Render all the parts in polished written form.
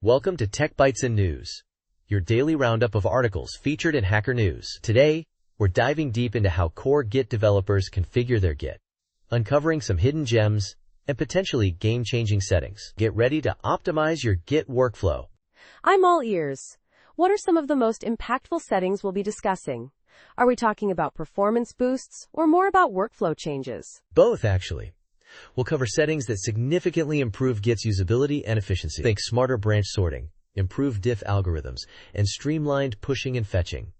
Welcome to Tech Bytes and News, your daily roundup of articles featured in Hacker News. Today, we're diving deep into how core Git developers configure their Git, uncovering some hidden gems and potentially game-changing settings. Get ready to optimize your Git workflow. I'm all ears. What are some of the most impactful settings we'll be discussing? Are we talking about performance boosts or more about workflow changes? Both, actually. We'll cover settings that significantly improve Git's usability and efficiency. Think smarter branch sorting, improved diff algorithms, and streamlined pushing and fetching.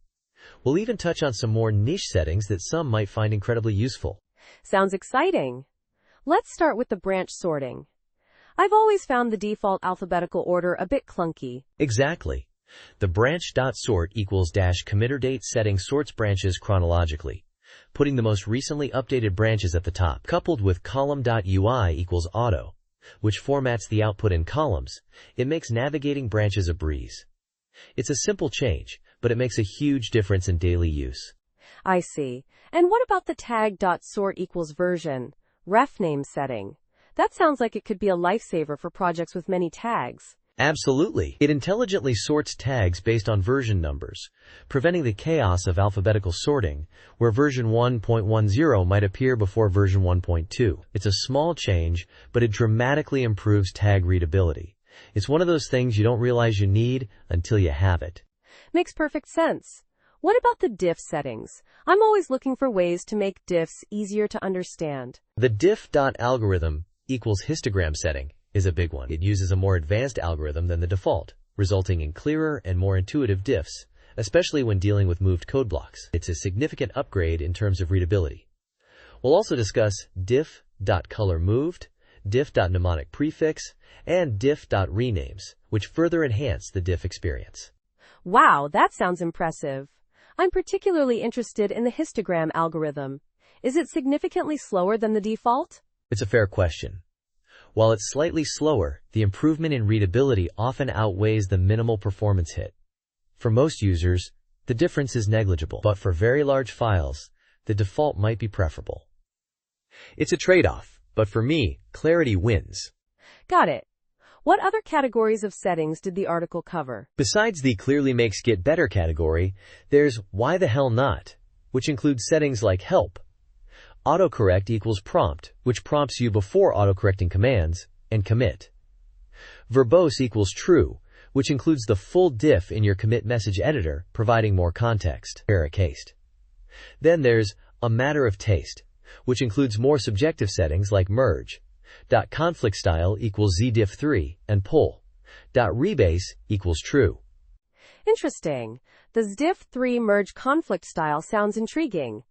We'll even touch on some more niche settings that some might find incredibly useful. Sounds exciting. Let's start with the branch sorting. I've always found the default alphabetical order a bit clunky. Exactly. The branch.sort equals -committer date setting sorts branches chronologically, putting the most recently updated branches at the top. Coupled with column.ui equals auto, which formats the output in columns, it makes navigating branches a breeze. It's a simple change, but it makes a huge difference in daily use. I see. And what about the tag.sort equals version, ref name setting? That sounds like it could be a lifesaver for projects with many tags. Absolutely. It intelligently sorts tags based on version numbers, preventing the chaos of alphabetical sorting, where version 1.10 might appear before version 1.2. It's a small change, but it dramatically improves tag readability. It's one of those things you don't realize you need until you have it. Makes perfect sense. What about the diff settings? I'm always looking for ways to make diffs easier to understand. The diff.algorithm equals histogram setting is a big one. It uses a more advanced algorithm than the default, resulting in clearer and more intuitive diffs, especially when dealing with moved code blocks. It's a significant upgrade in terms of readability. We'll also discuss diff.colorMoved, diff.mnemonic prefix, and diff.renames, which further enhance the diff experience. Wow, that sounds impressive. I'm particularly interested in the histogram algorithm. Is it significantly slower than the default? It's a fair question. While it's slightly slower, the improvement in readability often outweighs the minimal performance hit. For most users, the difference is negligible, but for very large files, the default might be preferable. It's a trade-off, but for me, clarity wins. Got it. What other categories of settings did the article cover? Besides the clearly makes Git better category, there's why the hell not, which includes settings like help, autocorrect equals prompt, which prompts you before autocorrecting commands, and commit. Verbose equals true, which includes the full diff in your commit message editor, providing more context. Paracased. Then there's a matter of taste, which includes more subjective settings like merge. .conflict style equals zdiff3 and pull. .rebase equals true. Interesting. The zdiff3 merge conflict style sounds intriguing.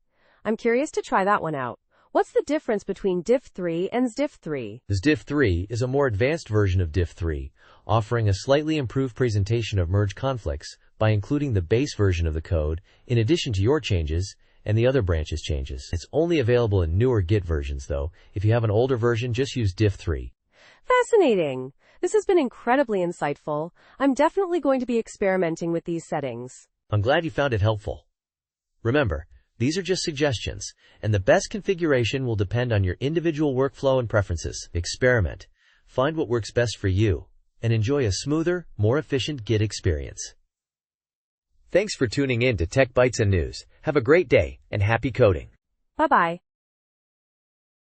I'm curious to try that one out. What's the difference between diff3 and zdiff3? zdiff3 is a more advanced version of diff3, offering a slightly improved presentation of merge conflicts by including the base version of the code in addition to your changes and the other branches' changes. It's only available in newer Git versions, though. If you have an older version, just use diff3. Fascinating. This has been incredibly insightful. I'm definitely going to be experimenting with these settings. I'm glad you found it helpful. Remember, these are just suggestions, and the best configuration will depend on your individual workflow and preferences. Experiment, find what works best for you, and enjoy a smoother, more efficient Git experience. Thanks for tuning in to Tech Bytes and News. Have a great day, and happy coding. Bye-bye.